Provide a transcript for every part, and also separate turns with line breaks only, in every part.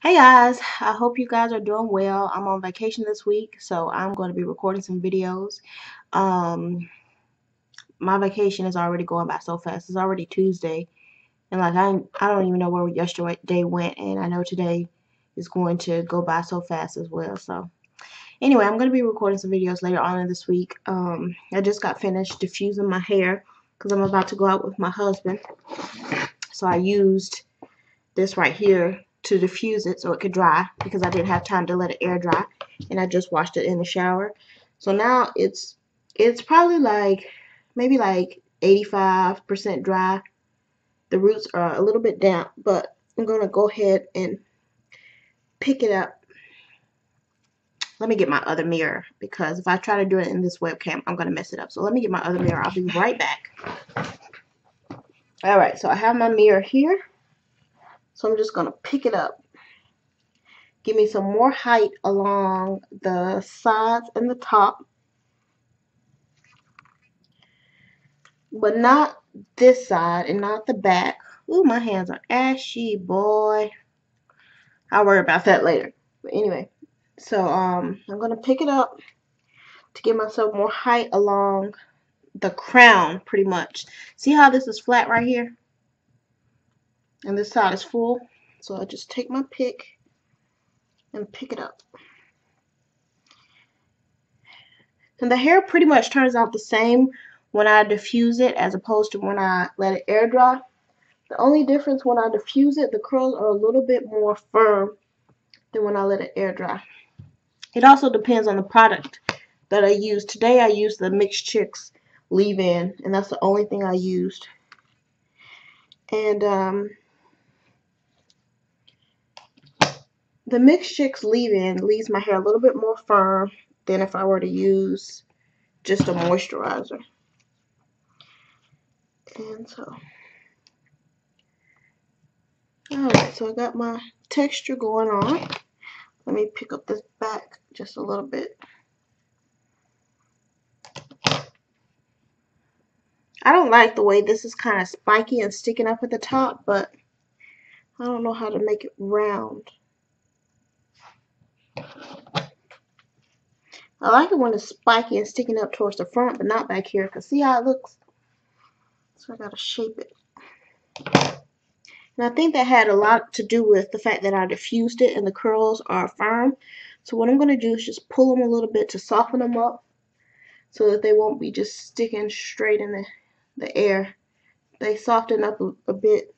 Hey guys, I hope you guys are doing well. I'm on vacation this week, so I'm going to be recording some videos. Um, my vacation is already going by so fast. It's already Tuesday, and like I don't even know where yesterday went, and I know today is going to go by so fast as well. So anyway, I'm going to be recording some videos later on in this week. I just got finished diffusing my hair because I'm about to go out with my husband. So I used this right here to diffuse it so it could dry because I didn't have time to let it air dry, and I just washed it in the shower. So now it's probably maybe like 85% dry. The roots are a little bit damp, but I'm gonna go ahead and pick it up. Let me get my other mirror because if I try to do it in this webcam, I'm gonna mess it up. So let me get my other mirror. I'll be right back. Alright, so I have my mirror here. So I'm just gonna pick it up. Give me some more height along the sides and the top, but not this side and not the back. Ooh, my hands are ashy, boy. I'll worry about that later. But anyway, so I'm gonna pick it up to give myself more height along the crown, pretty much. See how this is flat right here, and this side is full. So I just take my pick and pick it up. And the hair pretty much turns out the same when I diffuse it as opposed to when I let it air dry. The only difference when I diffuse it, the curls are a little bit more firm than when I let it air dry. It also depends on the product that I use. Today I used the Mixed Chicks leave-in, and that's the only thing I used. And the Mixed Chicks leave-in leaves my hair a little bit more firm than if I were to use just a moisturizer. And so, alright, so I got my texture going on. Let me pick up this back just a little bit. I don't like the way this is kind of spiky and sticking up at the top, but I don't know how to make it round. I like it when it's spiky and sticking up towards the front, but not back here, because see how it looks? So I gotta shape it. And I think that had a lot to do with the fact that I diffused it and the curls are firm. So what I'm gonna do is just pull them a little bit to soften them up so that they won't be just sticking straight in the air. They soften up a bit,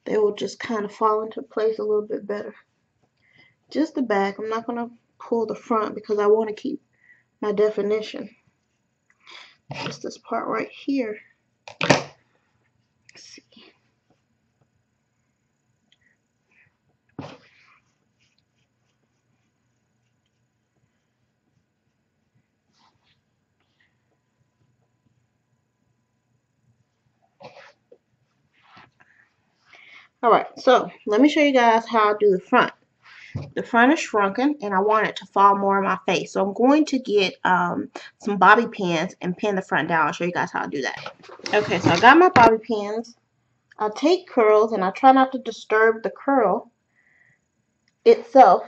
they will just kind of fall into place a little bit better. Just the back. I'm not going to pull the front because I want to keep my definition. Just this part right here. Let's see. Alright, so let me show you guys how I do the front. The front is shrunken and I want it to fall more on my face. So I'm going to get some bobby pins and pin the front down. I'll show you guys how to do that. Okay, so I got my bobby pins. I take curls and I try not to disturb the curl itself.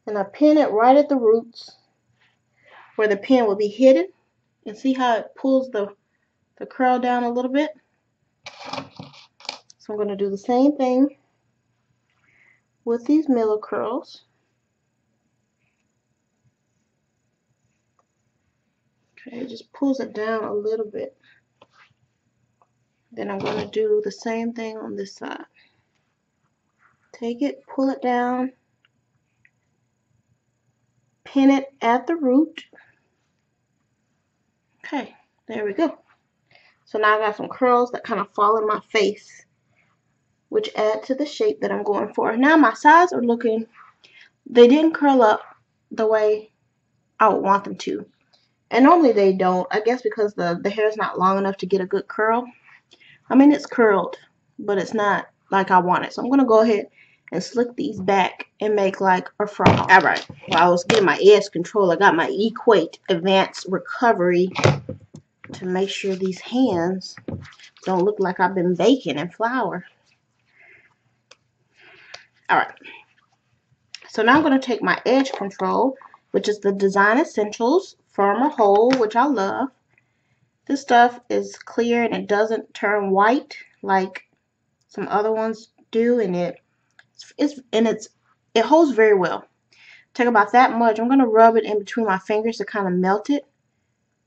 And I pin it right at the roots where the pin will be hidden. And see how it pulls the curl down a little bit? So I'm going to do the same thing with these middle curls. Okay, it just pulls it down a little bit. Then I'm going to do the same thing on this side. Take it, pull it down, pin it at the root. Okay, there we go. So now I got some curls that kind of fall in my face, which add to the shape that I'm going for. Now my sides are looking, they didn't curl up the way I would want them to. And normally they don't, I guess because the hair is not long enough to get a good curl. I mean, it's curled, but it's not like I want it. So I'm going to go ahead and slick these back and make like a fro. Alright, while I was getting my edge control, I got my Equate Advanced Recovery to make sure these hands don't look like I've been baking in flour. Alright. So now I'm going to take my edge control, which is the Design Essentials Firm or Hold, which I love. This stuff is clear and it doesn't turn white like some other ones do, and it holds very well. Take about that much. I'm going to rub it in between my fingers to kind of melt it,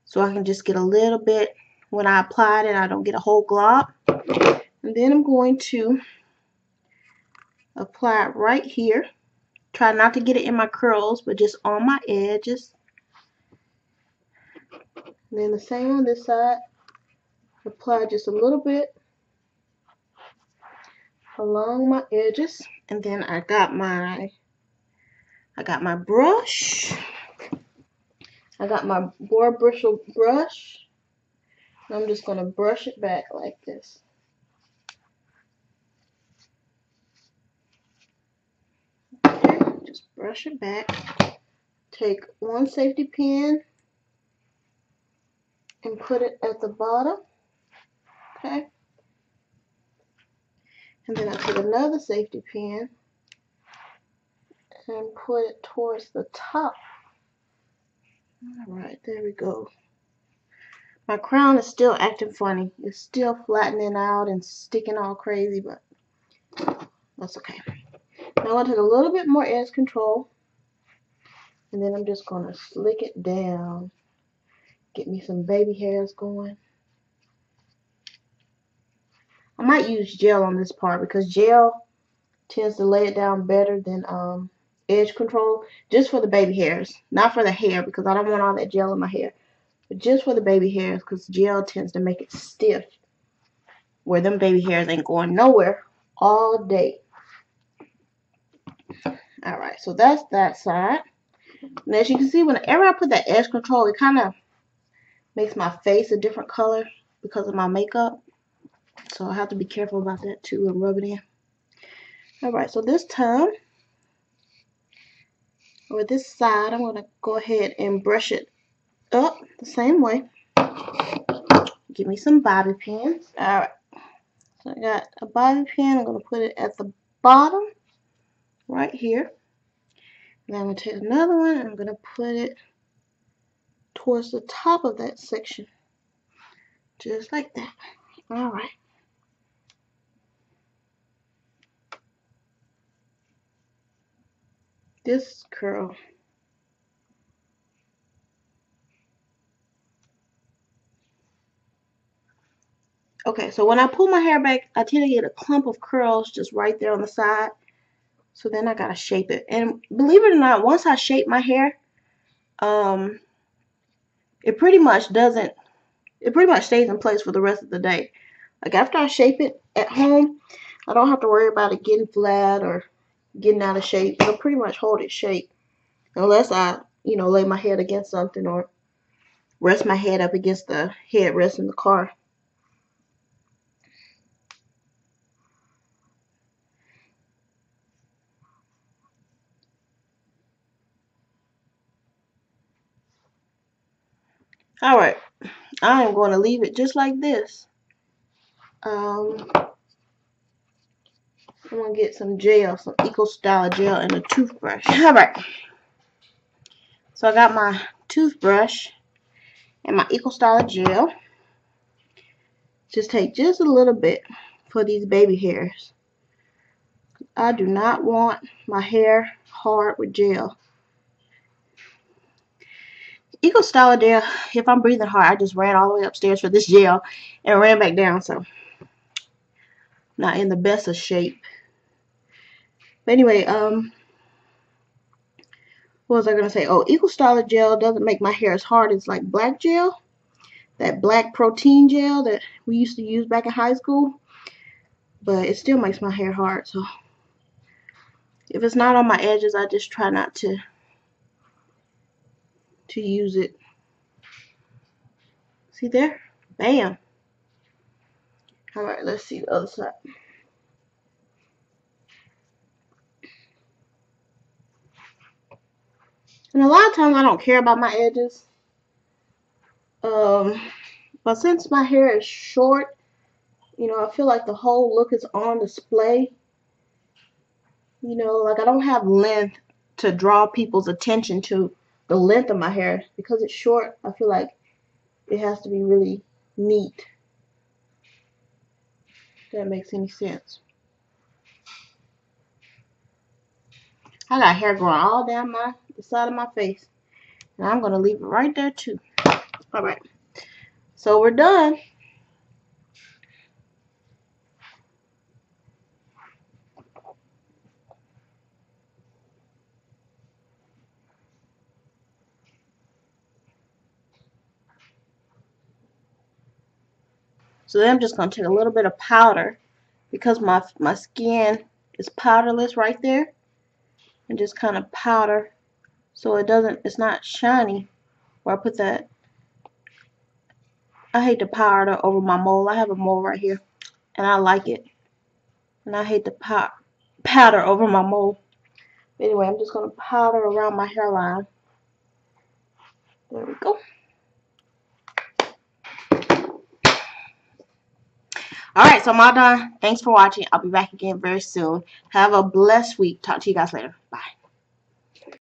so I can just get a little bit when I apply it and I don't get a whole glob. And then I'm going to apply it right here. Try not to get it in my curls, but just on my edges. And then the same on this side. Apply just a little bit along my edges. And then I got my brush. I got my boar bristle brush. And I'm just going to brush it back like this. Okay, just brush it back. Take one safety pin and put it at the bottom. Okay. And then I take another safety pin and put it towards the top. Alright, there we go. My crown is still acting funny. It's still flattening out and sticking all crazy, but that's okay. Now I'm going to take a little bit more edge control, and then I'm just going to slick it down. Get me some baby hairs going. I might use gel on this part because gel tends to lay it down better than edge control, just for the baby hairs, not for the hair, because I don't want all that gel in my hair, but just for the baby hairs, because gel tends to make it stiff, where them baby hairs ain't going nowhere all day. Alright, so that's that side. And as you can see, whenever I put that edge control, it kind of makes my face a different color because of my makeup. So I have to be careful about that too and rub it in. Alright, so this time, or this side, I'm going to go ahead and brush it up the same way. Give me some bobby pins. Alright, so I got a bobby pin. I'm going to put it at the bottom right here. Then I'm going to take another one and I'm going to put it towards the top of that section. Just like that. Alright. This curl. Okay, so when I pull my hair back, I tend to get a clump of curls just right there on the side. So then I gotta shape it. And believe it or not, once I shape my hair, it pretty much stays in place for the rest of the day. Like after I shape it at home, I don't have to worry about it getting flat or getting out of shape. It'll pretty much hold its shape. Unless I, lay my head against something or rest my head up against the headrest in the car. Alright, I am going to leave it just like this. I'm going to get some gel, some Eco Style gel and a toothbrush. Alright, so I got my toothbrush and my Eco Style gel. Just take just a little bit for these baby hairs. I do not want my hair hard with gel. Eco Style gel, if I'm breathing hard, I just ran all the way upstairs for this gel and ran back down, so not in the best of shape. But anyway, what was I gonna say? Oh, Eco Style gel doesn't make my hair as hard as like black gel, that black protein gel that we used to use back in high school, but it still makes my hair hard. So if it's not on my edges, I just try not to use it. See there? Bam. Alright, let's see the other side. And a lot of times I don't care about my edges. But since my hair is short, I feel like the whole look is on display. You know, like I don't have length to draw people's attention to the length of my hair. Because it's short, I feel like it has to be really neat. If that makes any sense. I got hair growing all down the side of my face. And I'm going to leave it right there too. Alright. So we're done. So then I'm just going to take a little bit of powder. Because my skin is powderless right there. And just kind of powder. So it's not shiny where I put that. I hate to powder over my mole. I have a mole right here. And I like it. And I hate to powder over my mole. Anyway, I'm just going to powder around my hairline. There we go. Alright, so I'm all done. Thanks for watching. I'll be back again very soon. Have a blessed week. Talk to you guys later. Bye.